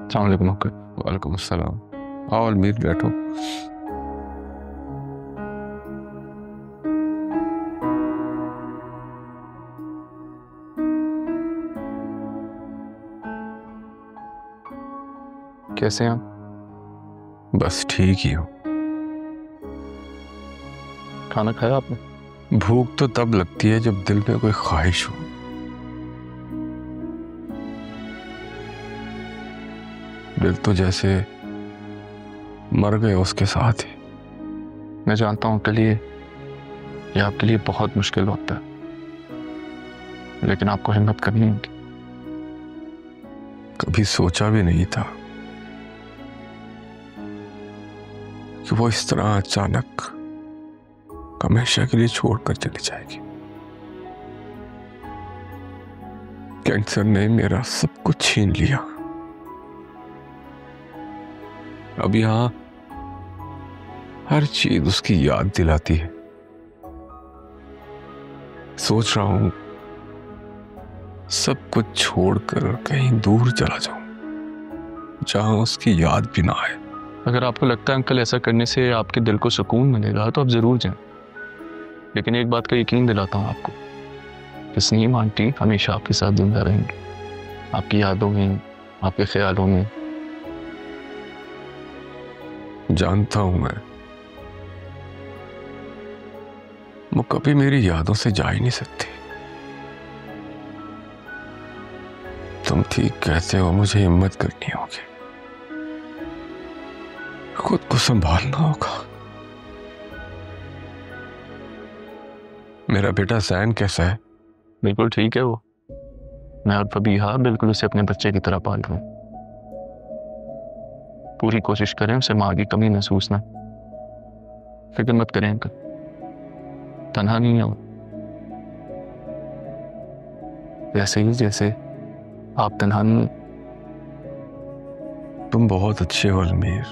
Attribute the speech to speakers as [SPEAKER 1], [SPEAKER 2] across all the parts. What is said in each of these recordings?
[SPEAKER 1] अस्सलाम वालेकुम अंकल। वालेकुम अस्सलाम। आओ अलमीर, बैठो। कैसे हैं आप? बस ठीक ही हूँ।
[SPEAKER 2] खाना खाया आपने?
[SPEAKER 1] भूख तो तब लगती है जब दिल में कोई ख्वाहिश हो। दिल तो जैसे मर गए उसके साथ ही।
[SPEAKER 2] मैं जानता हूँ ये आपके लिए बहुत मुश्किल होता है, लेकिन आपको हिम्मत करनी होगी।
[SPEAKER 1] कभी सोचा भी नहीं था कि वो इस तरह अचानक हमेशा के लिए छोड़कर चली जाएगी। कैंसर ने मेरा सब कुछ छीन लिया। अब यहां हर चीज उसकी याद दिलाती है। सोच रहा हूं सब कुछ छोड़कर कहीं दूर चला जाऊं जहां उसकी याद भी ना आए।
[SPEAKER 2] अगर आपको लगता है अंकल ऐसा करने से आपके दिल को सुकून मिलेगा तो आप जरूर जाएं, लेकिन एक बात का यकीन दिलाता हूँ आपको, तस्नीम आंटी हमेशा आपके साथ जिंदा रहेंगी, आपकी यादों में, आपके ख्यालों में।
[SPEAKER 1] जानता हूं मैं, वो कभी मेरी यादों से जा ही नहीं सकती। तुम ठीक कहते हो, मुझे हिम्मत करनी होगी, खुद को संभालना होगा। मेरा बेटा जैन कैसा है?
[SPEAKER 2] बिल्कुल ठीक है वो। मैं और फबीहा बिल्कुल उसे अपने बच्चे की तरह पाल रहा हूँ। पूरी कोशिश करें उसे माँ की कमी महसूस ना। फिक्र मत करें अंकल, तन्हा नहीं है वो। वैसे ही जैसे आप तन्हा नहीं।
[SPEAKER 1] तुम बहुत अच्छे हो अलमीर।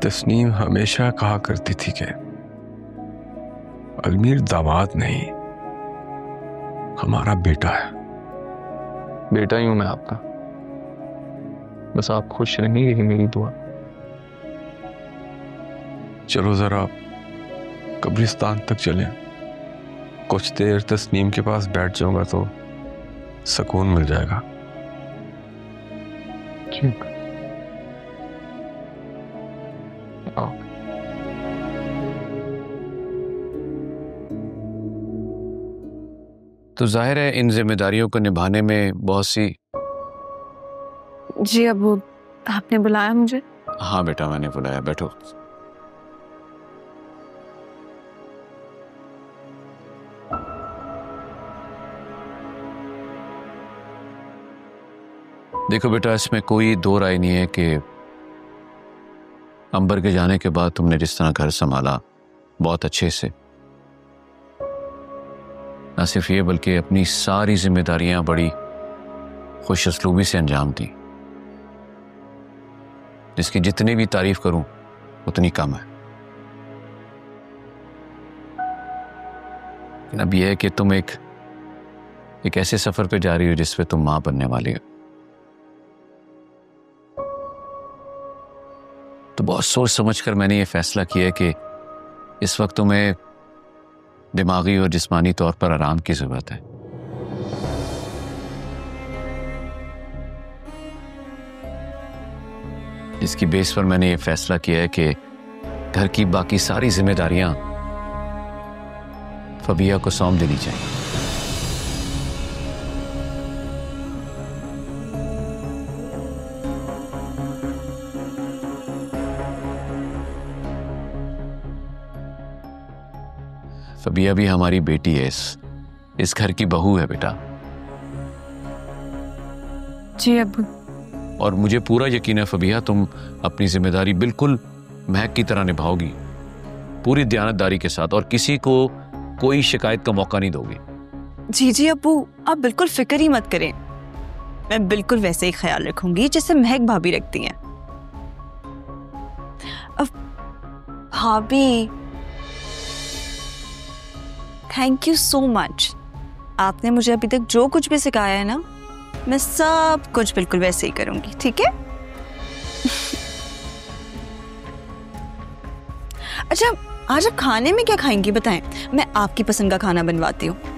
[SPEAKER 1] तस्नीम हमेशा कहा करती थी कि अलमीर दामाद नहीं, हमारा बेटा है।
[SPEAKER 2] बेटा ही हूं मैं आपका, बस आप खुश रहें, यही मेरी दुआ।
[SPEAKER 1] चलो जरा कब्रिस्तान तक चलें। कुछ देर तस्नीम के पास बैठ जाऊंगा तो सुकून मिल जाएगा।
[SPEAKER 2] ठीक। आओ।
[SPEAKER 3] तो जाहिर है इन जिम्मेदारियों को निभाने में बहुत सी।
[SPEAKER 4] जी अबू, आपने बुलाया मुझे?
[SPEAKER 3] हाँ बेटा, मैंने बुलाया, बैठो। देखो बेटा, इसमें कोई दो राय नहीं है कि अंबर के जाने के बाद तुमने जिस तरह घर संभाला बहुत अच्छे से, न सिर्फ ये बल्कि अपनी सारी जिम्मेदारियां बड़ी खुश उसलूबी से अंजाम दी, जिसकी जितनी भी तारीफ करूं उतनी कम है। लेकिन अब यह है कि तुम एक ऐसे सफर पे जा रही हो जिस पे तुम मां बनने वाली हो। तो बहुत सोच समझ कर मैंने ये फैसला किया कि इस वक्त तुम्हें दिमागी और जिस्मानी तौर पर आराम की जरूरत है। जिसकी बेस पर मैंने ये फैसला किया है कि घर की बाकी सारी जिम्मेदारियां फबिया को सौंप देनी चाहिए। फबिया भी हमारी बेटी है, इस घर की बहू है बेटा।
[SPEAKER 4] जी अबू।
[SPEAKER 3] और मुझे पूरा यकीन है फबिया, तुम अपनी जिम्मेदारी बिल्कुल महक की तरह निभाओगी, पूरी दयानतदारी के साथ, और किसी को कोई शिकायत का मौका नहीं दोगी।
[SPEAKER 5] जी जी अबू, आप बिल्कुल फिक्र ही मत करें, मैं बिल्कुल वैसे ही ख्याल रखूंगी जैसे महक भाभी रखती हैं। अब भाभी, थैंक यू सो मच। आपने मुझे अभी तक जो कुछ भी सिखाया है ना, मैं सब कुछ बिल्कुल वैसे ही करूंगी, ठीक है? अच्छा, आज आप खाने में क्या खाएंगी बताएं, मैं आपकी पसंद का खाना बनवाती हूँ।